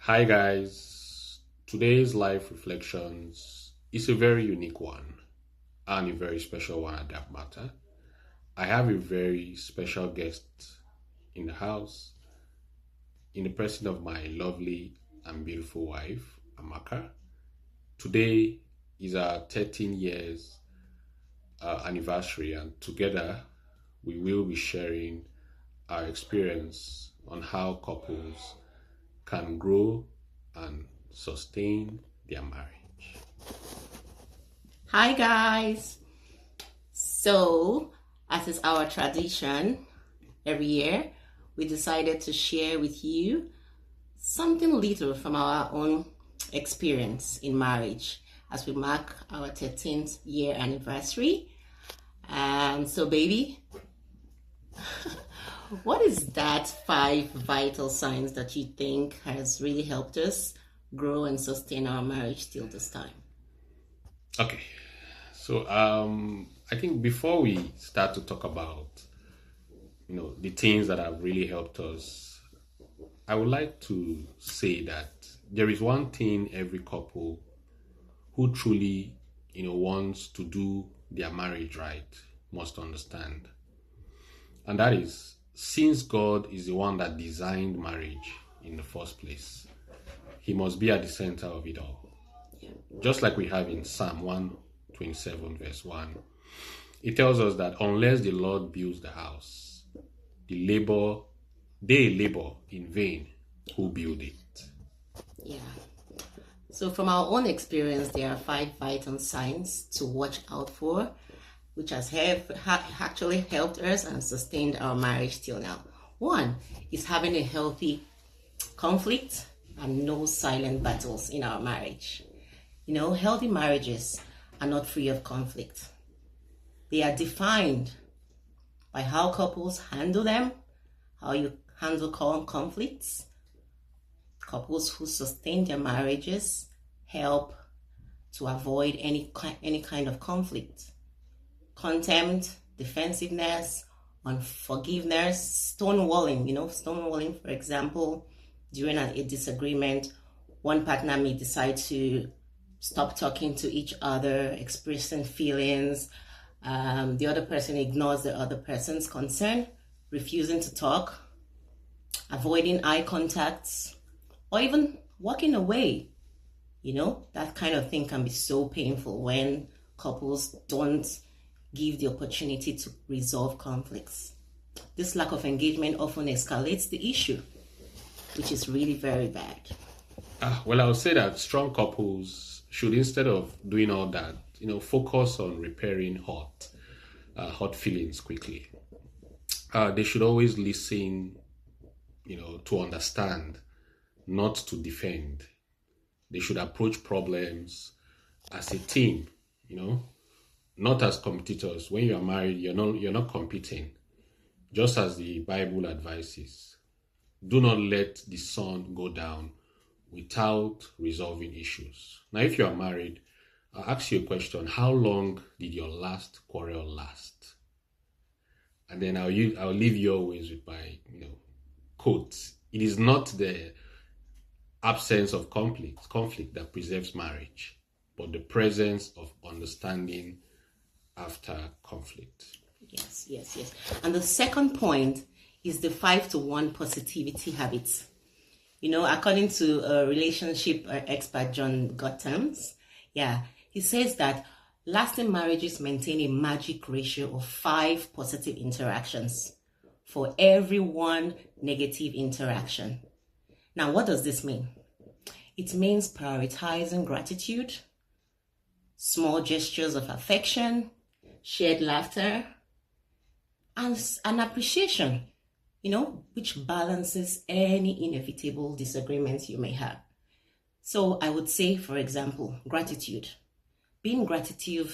Hi guys, today's life reflections is a very unique one and a very special one at that matter. I have a very special guest in the house in the person of my lovely and beautiful wife, Amaka. Today is our 13 years anniversary, and together we will be sharing our experience on how couples can grow and sustain their marriage. Hi, guys. So, as is our tradition every year, we decided to share with you something little from our own experience in marriage as we mark our 13th year anniversary. And so, baby, what is that 5 vital signs that you think has really helped us grow and sustain our marriage till this time? Okay, so I think before we start to talk about the things that have really helped us, I would like to say that there is one thing every couple who truly wants to do their marriage right must understand, and that is since God is the one that designed marriage in the first place, He must be at the center of it all. Just like we have in Psalm 127, verse 1, it tells us that unless the Lord builds the house, they labor in vain who build it. Yeah. So, from our own experience, there are 5 vital signs to watch out for, which has actually helped us and sustained our marriage till now. One is having a healthy conflict and no silent battles in our marriage. Healthy marriages are not free of conflict. They are defined by how couples handle them, how you handle conflicts. Couples who sustain their marriages help to avoid any kind of conflict. Contempt, defensiveness, unforgiveness, stonewalling, for example, during a disagreement, one partner may decide to stop talking to each other, expressing feelings. The other person ignores the other person's concern, refusing to talk, avoiding eye contacts, or even walking away. That kind of thing can be so painful when couples don't give the opportunity to resolve conflicts. This lack of engagement often escalates the issue, which is really very bad. Well, I would say that strong couples should, instead of doing all that, focus on repairing hot feelings quickly. They should always listen, to understand, not to defend. They should approach problems as a team, not as competitors. When you are married, you're not competing. Just as the Bible advises, do not let the sun go down without resolving issues. Now, if you are married, I'll ask you a question. How long did your last quarrel last? And then I'll leave you always with my quotes. It is not the absence of conflict that preserves marriage, but the presence of understanding after conflict. Yes. And the second point is the 5-to-1 positivity habits. According to a relationship expert, John Gottams, he says that lasting marriages maintain a magic ratio of 5 positive interactions for every 1 negative interaction. Now, what does this mean? It means prioritizing gratitude, small gestures of affection, shared laughter, and an appreciation, which balances any inevitable disagreements you may have. So I would say, for example, gratitude. Being gratitude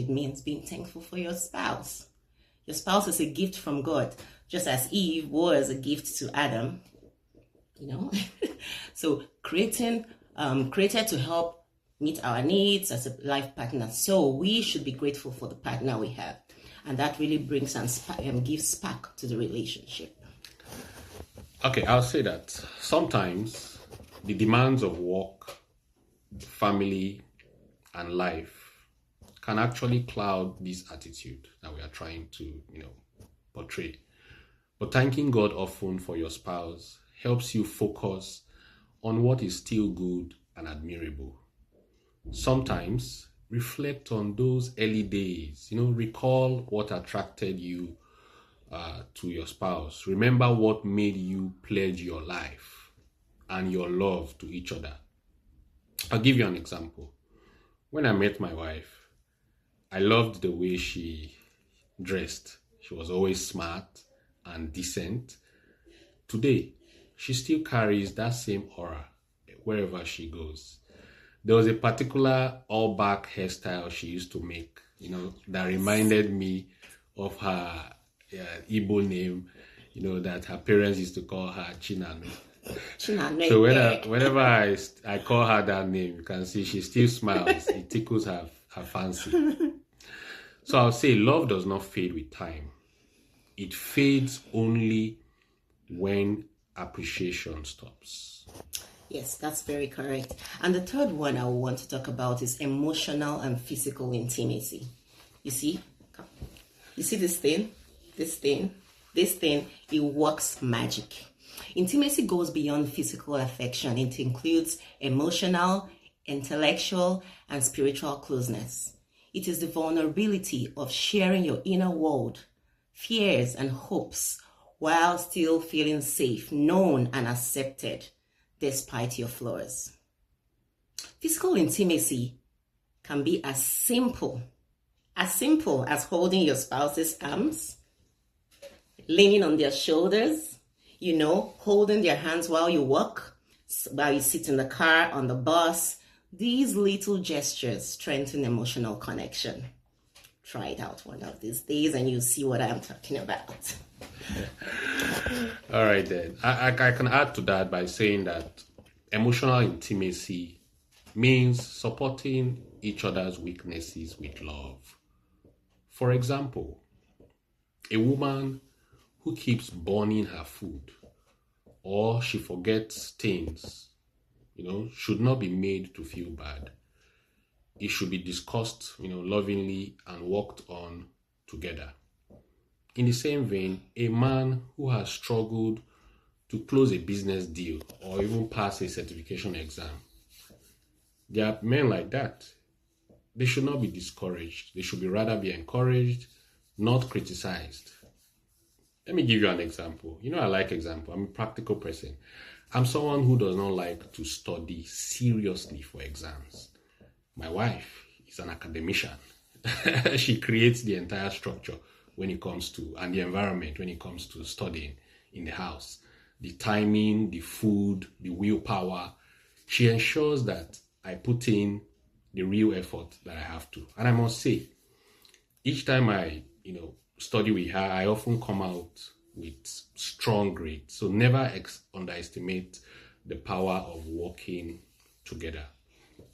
means being thankful for your spouse. Your spouse is a gift from God, just as Eve was a gift to Adam. So created to help meet our needs as a life partner. So we should be grateful for the partner we have. And that really brings and gives spark to the relationship. Okay, I'll say that sometimes the demands of work, family, and life can actually cloud this attitude that we are trying to, portray. But thanking God often for your spouse helps you focus on what is still good and admirable. Sometimes reflect on those early days, recall what attracted you to your spouse. Remember what made you pledge your life and your love to each other. I'll give you an example. When I met my wife, I loved the way she dressed. She was always smart and decent. Today, she still carries that same aura wherever she goes. There was a particular all back hairstyle she used to make, that reminded me of her Igbo name, that her parents used to call her Chinano. So whenever I call her that name, you can see she still smiles. It tickles her fancy. So I'll say love does not fade with time. It fades only when appreciation stops. Yes, that's very correct. And the third one I want to talk about is emotional and physical intimacy. You see this thing, it works magic. Intimacy goes beyond physical affection. It includes emotional, intellectual, and spiritual closeness. It is the vulnerability of sharing your inner world, fears, and hopes while still feeling safe, known, and accepted despite your flaws. Physical intimacy can be as simple as holding your spouse's arms, leaning on their shoulders, holding their hands while you walk, while you sit in the car, on the bus. These little gestures strengthen emotional connection. Try it out one of these days and you'll see what I'm talking about. All right, then. I can add to that by saying that emotional intimacy means supporting each other's weaknesses with love. For example, a woman who keeps burning her food or she forgets things, should not be made to feel bad. It should be discussed, lovingly and worked on together. In the same vein, a man who has struggled to close a business deal or even pass a certification exam, there are men like that. They should not be discouraged. They should rather be encouraged, not criticized. Let me give you an example. I like example. I'm a practical person. I'm someone who does not like to study seriously for exams. My wife is an academician. She creates the entire structure when it comes to, and the environment when it comes to studying in the house. The timing, the food, the willpower. She ensures that I put in the real effort that I have to. And I must say, each time I, study with her, I often come out with strong grades. So never underestimate the power of working together.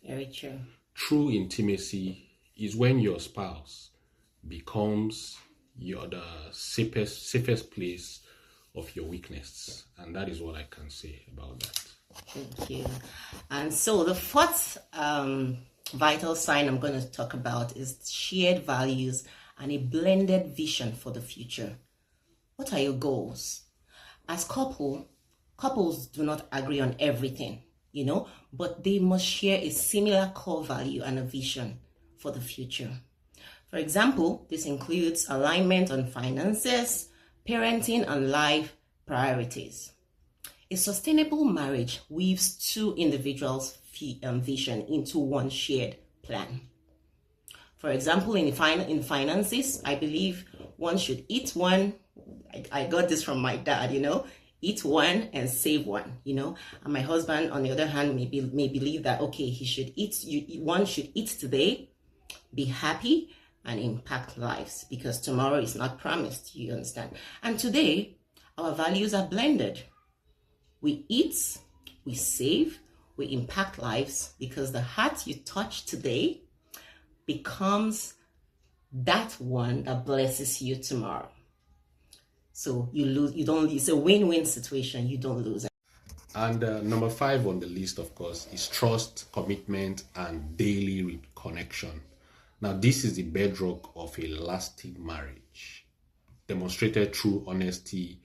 Very true. True intimacy is when your spouse becomes the safest place of your weakness. And that is what I can say about that. Thank you. And so the fourth vital sign I'm going to talk about is shared values and a blended vision for the future. What are your goals? As couples do not agree on everything, but they must share a similar core value and a vision for the future. For example, this includes alignment on finances, parenting, and life priorities. A sustainable marriage weaves two individuals' vision into one shared plan. For example, in finances, I believe one should eat one. I got this from my dad, eat one and save one, And my husband, on the other hand, may believe that, okay, one should eat today, be happy, and impact lives, because tomorrow is not promised, you understand? And today, our values are blended. We eat, we save, we impact lives, because the heart you touch today becomes that one that blesses you tomorrow. So you lose, you don't, it's a win-win situation. You don't lose. And number 5 on the list, of course, is trust, commitment, and daily connection. Now, this is the bedrock of a lasting marriage, demonstrated through honesty,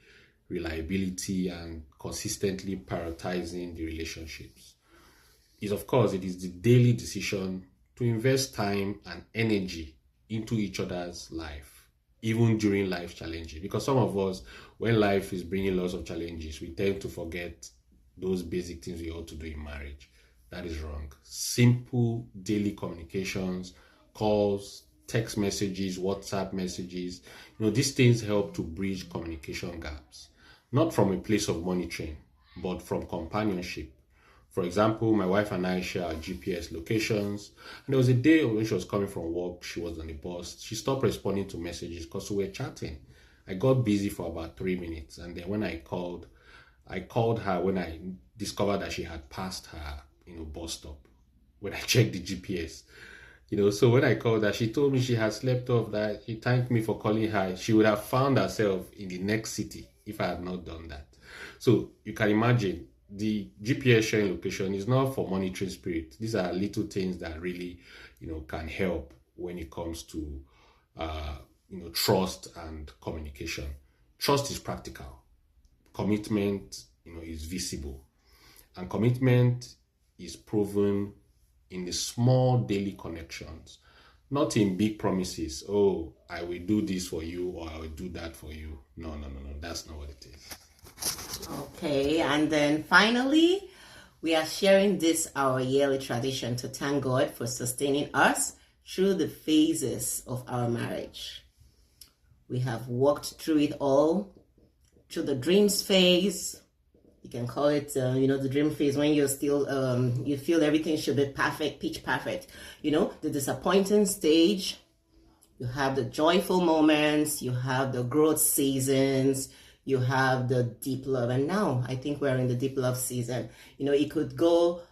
reliability, and consistently prioritizing the relationships. Of course, it is the daily decision to invest time and energy into each other's life, even during life challenges. Because some of us, when life is bringing lots of challenges, we tend to forget those basic things we ought to do in marriage. That is wrong. Simple daily communications, calls, text messages, WhatsApp messages, these things help to bridge communication gaps, not from a place of monitoring, but from companionship. For example, my wife and I share our GPS locations. And there was a day when she was coming from work, she was on the bus. She stopped responding to messages because we were chatting. I got busy for about 3 minutes. And then when I called her when I discovered that she had passed her, bus stop. When I checked the GPS, so when I called her, she told me she had slept off, that she thanked me for calling her. She would have found herself in the next city if I had not done that. So you can imagine, the GPS sharing location is not for monitoring spirit. These are little things that really, can help when it comes to, trust and communication. Trust is practical. Commitment, is visible. And commitment is proven in the small daily connections, not in big promises. Oh, I will do this for you, or I will do that for you. No. That's not what it is. Okay, and then finally, we are sharing this, our yearly tradition, to thank God for sustaining us through the phases of our marriage. We have walked through it all, through the dreams phase. You can call it, the dream phase, when you're still, you feel everything should be perfect, pitch perfect. The disappointing stage. You have the joyful moments. You have the growth seasons. You have the deep love. And now I think we're in the deep love season. It could go,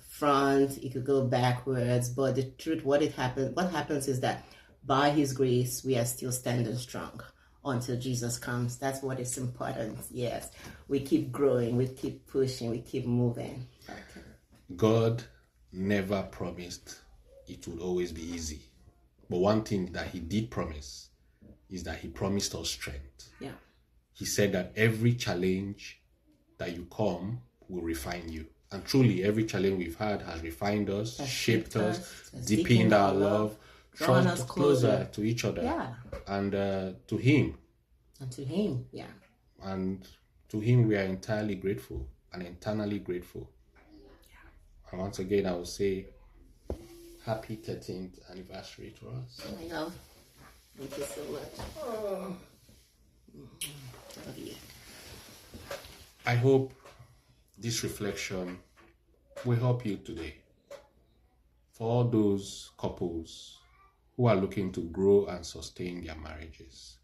front, it could go backwards. But the truth, what happens is that by His grace, we are still standing strong until Jesus comes. That's what is important. Yes, we keep growing, we keep pushing, we keep moving. Okay. God never promised it would always be easy. But one thing that He did promise is that He promised us strength. Yeah. He said that every challenge that you come will refine you. And truly, every challenge we've had has refined us, shaped us, deepened our love, drawn us closer to each other. Yeah. And to Him. And to Him, yeah. And to Him we are entirely grateful and eternally grateful. Yeah. And once again, I will say, happy 13th anniversary to us. Oh my God. Thank you so much. Oh. Love you. I hope this reflection will help you today. For all those couples who are looking to grow and sustain their marriages,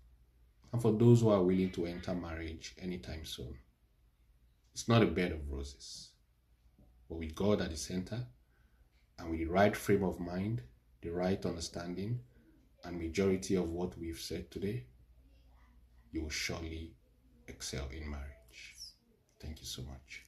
and for those who are willing to enter marriage anytime soon. It's not a bed of roses, but with God at the center, and with the right frame of mind, the right understanding, and majority of what we've said today, you will surely excel in marriage. Thank you so much.